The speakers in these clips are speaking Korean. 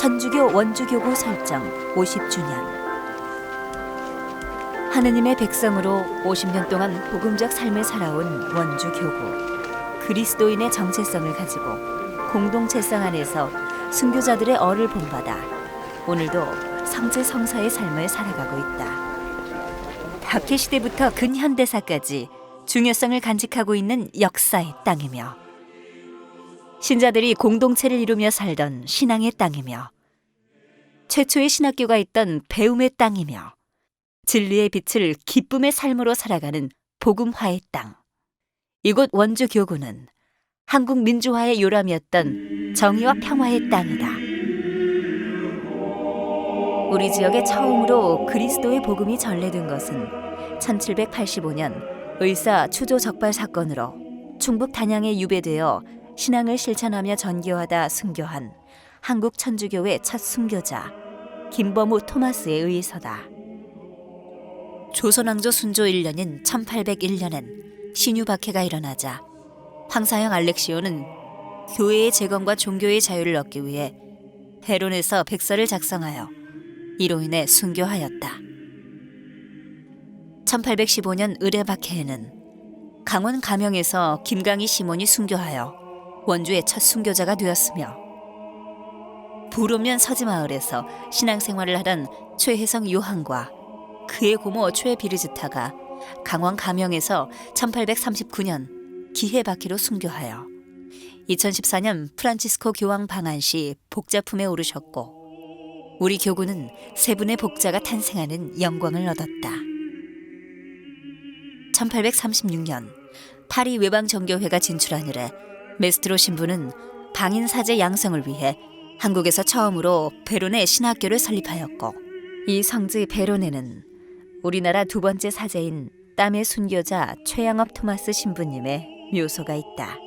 천주교 원주교구 설정 50주년. 하느님의 백성으로 50년 동안 복음적 삶을 살아온 원주교구. 그리스도인의 정체성을 가지고 공동체성 안에서 순교자들의 얼을 본받아 오늘도 성제성사의 삶을 살아가고 있다. 박해시대부터 근현대사까지 중요성을 간직하고 있는 역사의 땅이며 신자들이 공동체를 이루며 살던 신앙의 땅이며 최초의 신학교가 있던 배움의 땅이며 진리의 빛을 기쁨의 삶으로 살아가는 복음화의 땅. 이곳 원주교구는 한국 민주화의 요람이었던 정의와 평화의 땅이다. 우리 지역에 처음으로 그리스도의 복음이 전래된 것은 1785년 의사 추조 적발 사건으로 충북 단양에 유배되어 신앙을 실천하며 전교하다 순교한 한국 천주교회 첫 순교자 김범우 토마스에 의해서다. 조선왕조 순조 1년인 1801년엔 신유박해가 일어나자 황사형 알렉시오는 교회의 재건과 종교의 자유를 얻기 위해 해론에서 백서를 작성하여 이로 인해 순교하였다. 1815년 을해박해에는 강원 가명에서 김강희 시몬이 순교하여 원주의 첫 순교자가 되었으며 부로면 서지마을에서 신앙생활을 하던 최혜성 요한과 그의 고모 최비르즈타가 강원 가명에서 1839년 기해바퀴로 순교하여 2014년 프란치스코 교황 방한 시 복자품에 오르셨고 우리 교구는 세 분의 복자가 탄생하는 영광을 얻었다. 1836년 파리 외방정교회가 진출한 이래 메스트로 신부는 방인 사제 양성을 위해 한국에서 처음으로 베론에 신학교를 설립하였고 이 성지 베론에는 우리나라 두 번째 사제인 땀의 순교자 최양업 토마스 신부님의 묘소가 있다.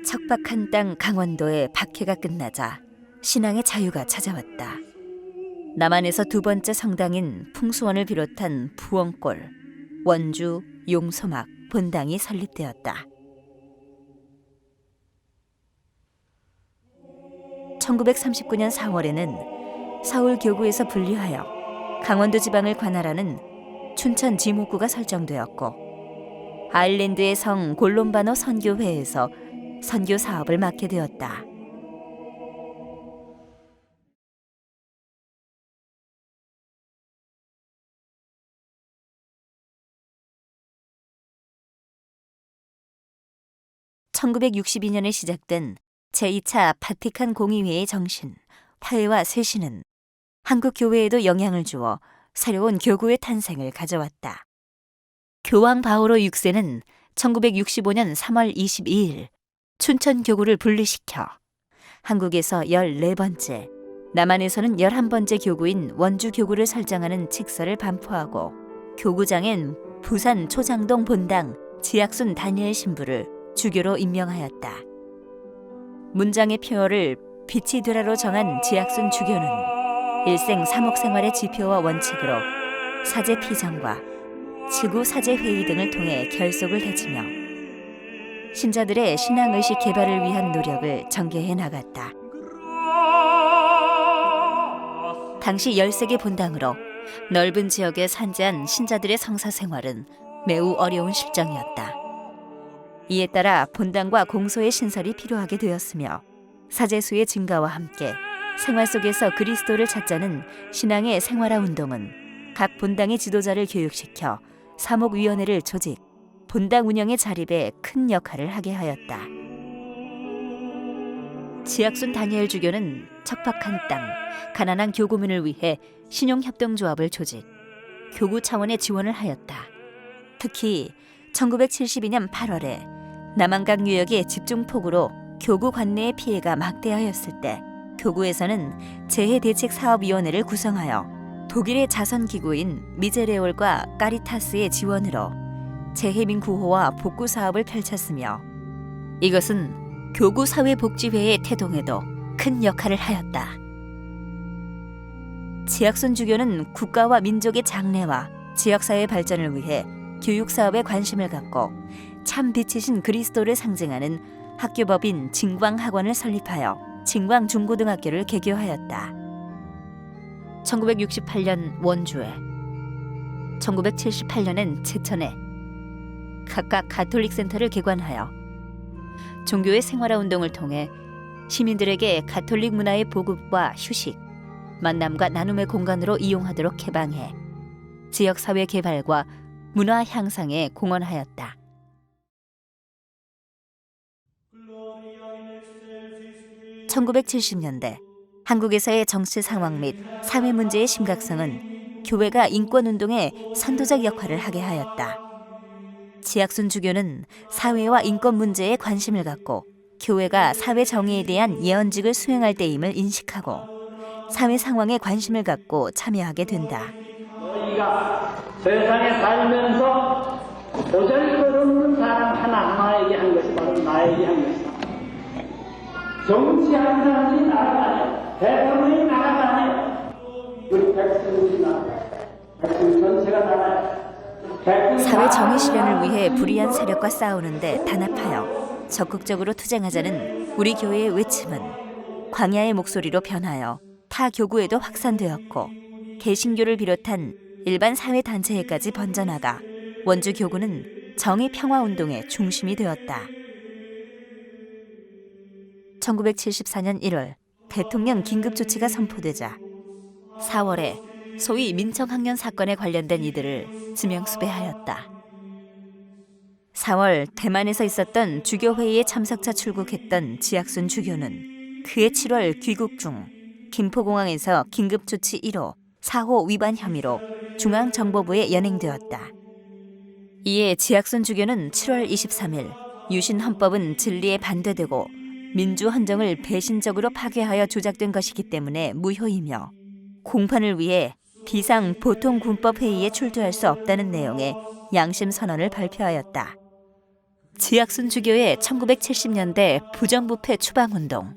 척박한 땅 강원도의 박해가 끝나자 신앙의 자유가 찾아왔다. 남한에서 두 번째 성당인 풍수원을 비롯한 부원골, 원주, 용소막, 본당이 설립되었다. 1939년 4월에는 서울교구에서 분리하여 강원도 지방을 관할하는 춘천 지목구가 설정되었고 아일랜드의 성 골롬바노 선교회에서 선교 사업을 맡게 되었다. (1962년에) 시작된 제2차 바티칸 공의회의 정신, 화해와 쇄신은 한국 교회에도 영향을 주어 새로운 교구의 탄생을 가져왔다. 교황 바오로 6세는 1965년 3월 22일 춘천 교구를 분리시켜 한국에서 14번째, 남한에서는 11번째 교구인 원주 교구를 설정하는 칙서를 반포하고 교구장엔 부산 초장동 본당 지학순 다니엘 신부를 주교로 임명하였다. 문장의 표어를 빛이 되라로 정한 지학순 주교는 일생 사목 생활의 지표와 원칙으로 사제 피정과 지구 사제 회의 등을 통해 결속을 다지며 신자들의 신앙의식 개발을 위한 노력을 전개해 나갔다. 당시 13개 본당으로 넓은 지역에 산재한 신자들의 성사 생활은 매우 어려운 실정이었다. 이에 따라 본당과 공소의 신설이 필요하게 되었으며 사제수의 증가와 함께 생활 속에서 그리스도를 찾자는 신앙의 생활화 운동은 각 본당의 지도자를 교육시켜 사목위원회를 조직, 본당 운영의 자립에 큰 역할을 하게 하였다. 지학순 다니엘 주교는 척박한 땅, 가난한 교구민을 위해 신용협동조합을 조직, 교구 차원의 지원을 하였다. 특히 1972년 8월에 남한강 유역의 집중폭우로 교구 관내의 피해가 막대하였을 때 교구에서는 재해대책사업위원회를 구성하여 독일의 자선기구인 미제레올과 까리타스의 지원으로 재해민 구호와 복구 사업을 펼쳤으며 이것은 교구 사회복지회의 태동에도 큰 역할을 하였다. 지학순 주교는 국가와 민족의 장래와 지역사회 발전을 위해 교육사업에 관심을 갖고 참 빛이신 그리스도를 상징하는 학교법인 진광학원을 설립하여 진광중고등학교를 개교하였다. 1968년 원주에, 1978년엔 제천에 각각 가톨릭 센터를 개관하여 종교의 생활화 운동을 통해 시민들에게 가톨릭 문화의 보급과 휴식, 만남과 나눔의 공간으로 이용하도록 개방해 지역사회 개발과 문화 향상에 공헌하였다. 1970년대 한국에서의 정치 상황 및 사회 문제의 심각성은 교회가 인권운동에 선도적 역할을 하게 하였다. 지학순 주교는 사회와 인권 문제에 관심을 갖고 교회가 사회 정의에 대한 예언직을 수행할 때임을 인식하고 사회 상황에 관심을 갖고 참여하게 된다. 너희가 세상에 살면서 보잘것없는 사람 하나하나에게 한 것이 바로 나에게 한 것이다. 정치하는 사람이 나라가 아니야. 대통령이 나라가 아니야. 우리 백성이 나라. 백성 전체가 나라야. 사회 정의 실현을 위해 불의한 세력과 싸우는데 단합하여 적극적으로 투쟁하자는 우리 교회의 외침은 광야의 목소리로 변하여 타 교구에도 확산되었고 개신교를 비롯한 일반 사회 단체에까지 번져나가 원주 교구는 정의 평화 운동의 중심이 되었다. 1974년 1월 대통령 긴급 조치가 선포되자 4월에 소위 민청학년 사건에 관련된 이들을 지명수배하였다. 4월 대만에서 있었던 주교회의에 참석차 출국했던 지학순 주교는 그해 7월 귀국 중 김포공항에서 긴급조치 1호 4호 위반 혐의로 중앙정보부에 연행되었다. 이에 지학순 주교는 7월 23일 유신 헌법은 진리에 반대되고 민주헌정을 배신적으로 파괴하여 조작된 것이기 때문에 무효이며 공판을 위해 비상 보통군법회의에 출두할 수 없다는 내용의 양심 선언을 발표하였다. 지학순 주교의 1970년대 부정부패 추방운동,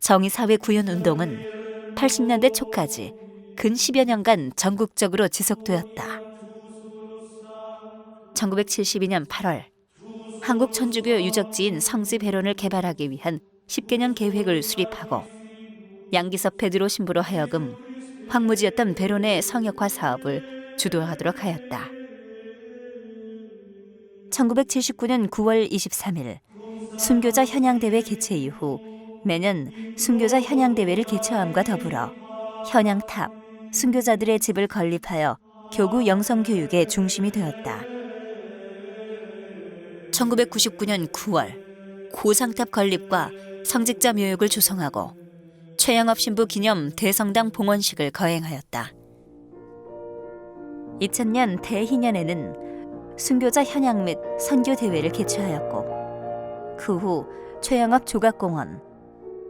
정의사회 구현운동은 80년대 초까지 근 10여 년간 전국적으로 지속되었다. 1972년 8월 한국 천주교 유적지인 성지 배론을 개발하기 위한 10개년 계획을 수립하고 양기섭 베드로 신부로 하여금 황무지였던 배론의 성역화 사업을 주도하도록 하였다. 1979년 9월 23일 순교자 현양대회 개최 이후 매년 순교자 현양대회를 개최함과 더불어 현양탑, 순교자들의 집을 건립하여 교구 영성교육의 중심이 되었다. 1999년 9월 고상탑 건립과 성직자 묘역을 조성하고 최영업 신부 기념 대성당 봉헌식을 거행하였다. 2000년 대희년에는 순교자 현양 및 선교 대회를 개최하였고 그 후 최영업 조각공원,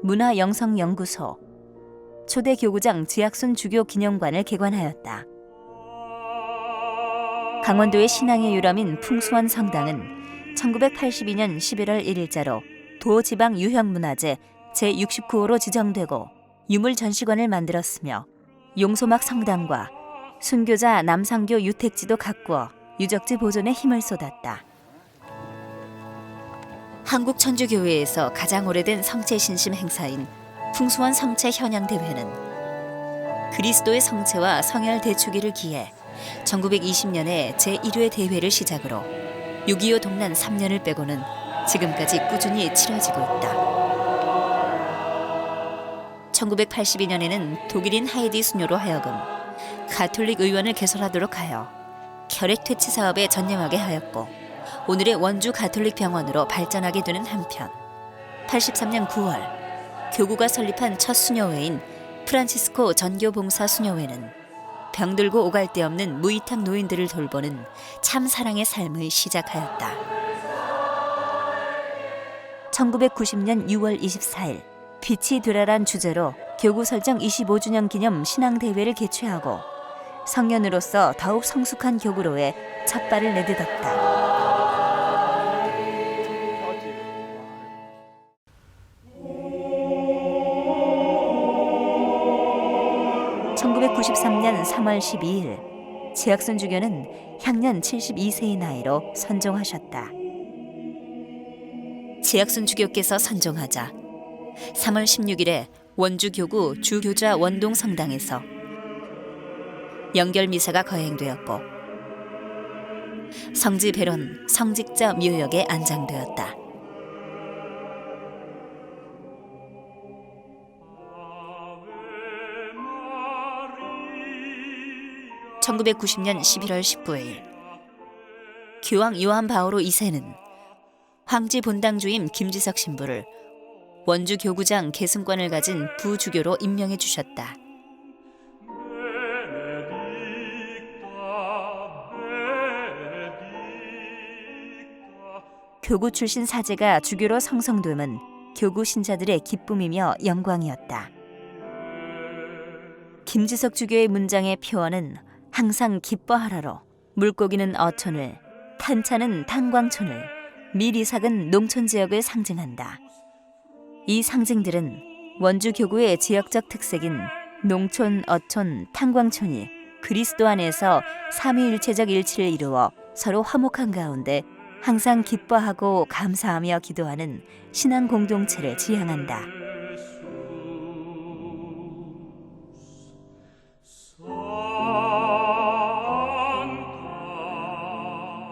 문화영성연구소, 초대 교구장 지학순 주교 기념관을 개관하였다. 강원도의 신앙의 유람인 풍수원 성당은 1982년 11월 1일자로 도지방 유형문화재 제69호로 지정되고 유물전시관을 만들었으며 용소막 성당과 순교자 남상교 유택지도 가꾸어 유적지 보존에 힘을 쏟았다. 한국천주교회에서 가장 오래된 성체 신심 행사인 풍수원 성체 현양대회는 그리스도의 성체와 성혈 대축일을 기해 1920년에 제1회 대회를 시작으로 6.25 동란 3년을 빼고는 지금까지 꾸준히 치러지고 있다. 1982년에는 독일인 하이디 수녀로 하여금 가톨릭 의원을 개설하도록 하여 혈액 퇴치 사업에 전념하게 하였고 오늘의 원주 가톨릭 병원으로 발전하게 되는 한편 83년 9월 교구가 설립한 첫 수녀회인 프란치스코 전교봉사 수녀회는 병들고 오갈 데 없는 무이탁 노인들을 돌보는 참 사랑의 삶을 시작하였다. 1990년 6월 24일 빛이 되라란 주제로 교구 설정 25주년 기념 신앙대회를 개최하고 성년으로서 더욱 성숙한 교구로에 첫 발을 내딛었다. 1993년 3월 12일 지학순 주교는 향년 72세의 나이로 선종하셨다. 지학순 주교께서 선종하자 3월 16일에 원주 교구 주교자 원동 성당에서 영결 미사가 거행되었고 성지 배론 성직자 묘역에 안장되었다. (1990년 11월 19일) 교황 요한 바오로 2세는 황지 본당주임 김지석 신부를 원주 교구장 계승권을 가진 부주교로 임명해 주셨다. 교구 출신 사제가 주교로 성성됨은 교구 신자들의 기쁨이며 영광이었다. 김지석 주교의 문장의 표어는 항상 기뻐하라로 물고기는 어촌을, 탄차는 탄광촌을, 미리삭은 농촌 지역을 상징한다. 이 상징들은 원주 교구의 지역적 특색인 농촌, 어촌, 탄광촌이 그리스도 안에서 삼위일체적 일치를 이루어 서로 화목한 가운데 항상 기뻐하고 감사하며 기도하는 신앙 공동체를 지향한다.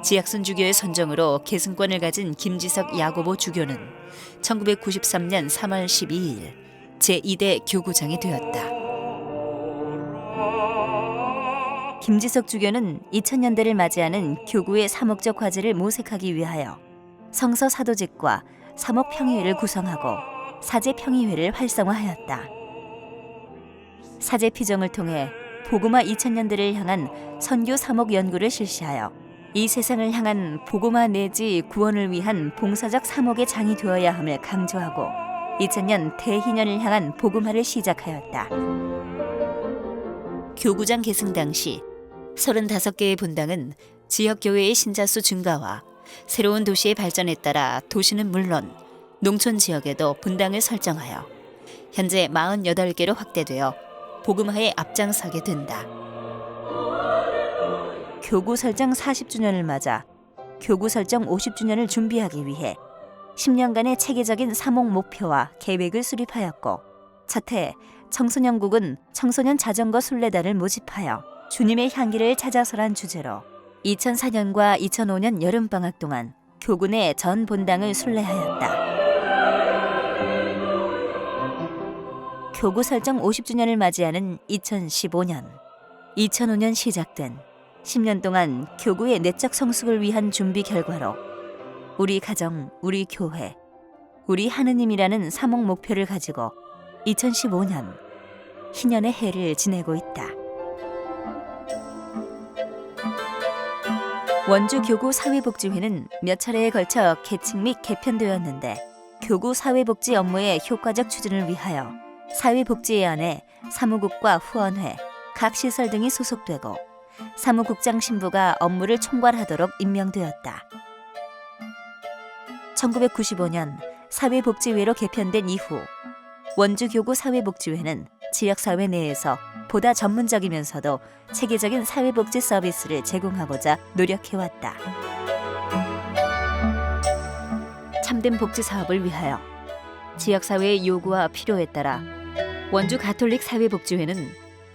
지학순 주교의 선정으로 계승권을 가진 김지석 야고보 주교는 1993년 3월 12일 제2대 교구장이 되었다. 김지석 주교는 2000년대를 맞이하는 교구의 사목적 과제를 모색하기 위하여 성서 사도직과 사목평의회를 구성하고 사제평의회를 활성화하였다. 사제피정을 통해 복음화 2000년대를 향한 선교 사목 연구를 실시하여 이 세상을 향한 복음화 내지 구원을 위한 봉사적 사목의 장이 되어야 함을 강조하고 2000년 대희년을 향한 복음화를 시작하였다. 교구장 계승 당시 35개의 본당은 지역교회의 신자수 증가와 새로운 도시의 발전에 따라 도시는 물론 농촌 지역에도 본당을 설정하여 현재 48개로 확대되어 복음화에 앞장서게 된다. 교구 설정 40주년을 맞아 교구 설정 50주년을 준비하기 위해 10년간의 체계적인 사목 목표와 계획을 수립하였고 첫해 청소년국은 청소년 자전거 순례단을 모집하여 주님의 향기를 찾아서란 주제로 2004년과 2005년 여름방학 동안 교구 내 전 본당을 순례하였다. 교구 설정 50주년을 맞이하는 2005년 시작된 10년 동안 교구의 내적 성숙을 위한 준비 결과로 우리 가정, 우리 교회, 우리 하느님이라는 사목 목표를 가지고 2015년 희년의 해를 지내고 있다. 원주 교구 사회복지회는 몇 차례에 걸쳐 개칭 및 개편되었는데 교구 사회복지 업무의 효과적 추진을 위하여 사회복지회안에 사무국과 후원회, 각 시설 등이 소속되고 사무국장 신부가 업무를 총괄하도록 임명되었다. 1995년 사회복지회로 개편된 이후 원주교구 사회복지회는 지역사회 내에서 보다 전문적이면서도 체계적인 사회복지 서비스를 제공하고자 노력해왔다. 참된 복지 사업을 위하여 지역사회의 요구와 필요에 따라 원주 가톨릭 사회복지회는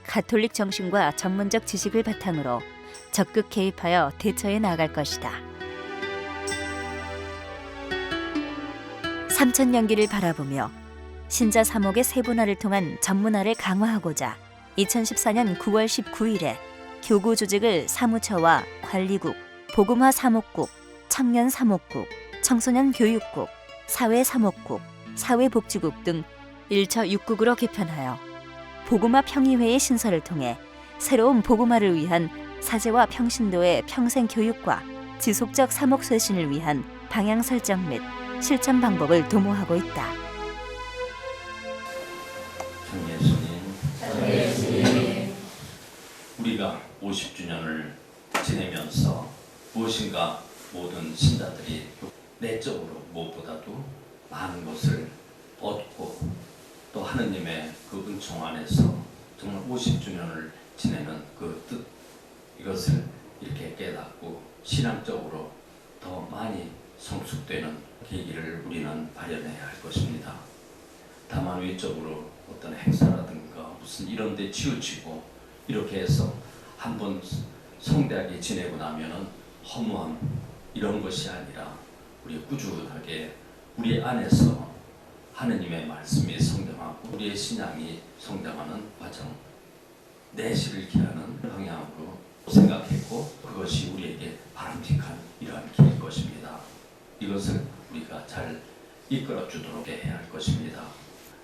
가톨릭 정신과 전문적 지식을 바탕으로 적극 개입하여 대처해 나갈 것이다. 3000년기를 바라보며 신자 사목의 세분화를 통한 전문화를 강화하고자 2014년 9월 19일에 교구 조직을 사무처와 관리국, 복음화 사목국, 청년 사목국, 청소년 교육국, 사회 사목국, 사회복지국 등 1처 6국으로 개편하여 복음화 평의회의 신설을 통해 새로운 복음화를 위한 사제와 평신도의 평생 교육과 지속적 사목 쇄신을 위한 방향 설정 및 실천 방법을 도모하고 있다. 전 예수님, 우리가 50주년을 지내면서 무엇인가 모든 신자들이 내적으로 무엇보다도 많은 것을 얻고 또 하느님의 그 은총 안에서 정말 50주년을 지내는 그 뜻, 이것을 이렇게 깨닫고 신앙적으로 더 많이 성숙되는 계기를 우리는 마련해야 할 것입니다. 다만 외적으로 어떤 행사라든가 무슨 이런 데 치우치고 이렇게 해서 한번 성대하게 지내고 나면은 허무함 이런 것이 아니라 우리 꾸준하게 우리 안에서 하느님의 말씀이 성장하고 우리의 신앙이 성장하는 과정, 내실을 기하는 방향으로 생각했고 그것이 우리에게 바람직한 이러한 길일 것입니다. 이것을 우리가 잘 이끌어 주도록 해야 할 것입니다.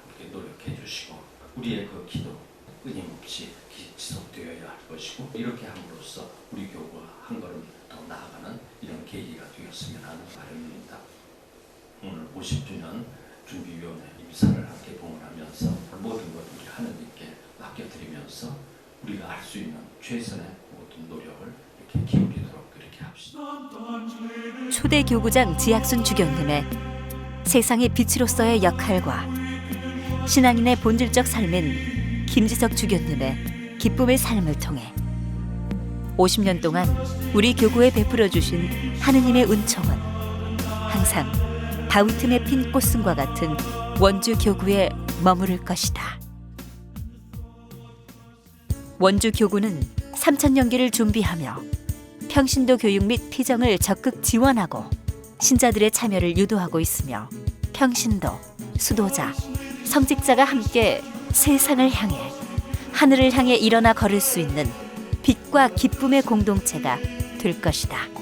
이렇게 노력해 주시고 우리의 그 기도 끊임없이 지속되어야 할 것이고 이렇게 함으로써 우리 교구가 한 걸음 더 나아가는 이런 계기가 되었으면 하는 바람입니다. 오늘 50주년 준비위원회 임사를 함께 봉헌하면서 모든 것 우리 하느님께 맡겨드리면서 우리가 할 수 있는 최선의 모든 노력을 이렇게 기울이도록 그렇게 합시다. 초대 교구장 지학순 주교님의 세상의 빛으로서의 역할과 신앙인의 본질적 삶인 김지석 주교님의 기쁨의 삶을 통해 50년 동안 우리 교구에 베풀어 주신 하느님의 은총은 항상 바위 틈에 핀 꽃순과 같은 원주 교구에 머무를 것이다. 원주 교구는 3000년기를 준비하며 평신도 교육 및 피정을 적극 지원하고 신자들의 참여를 유도하고 있으며 평신도, 수도자, 성직자가 함께 세상을 향해 하늘을 향해 일어나 걸을 수 있는 빛과 기쁨의 공동체가 될 것이다.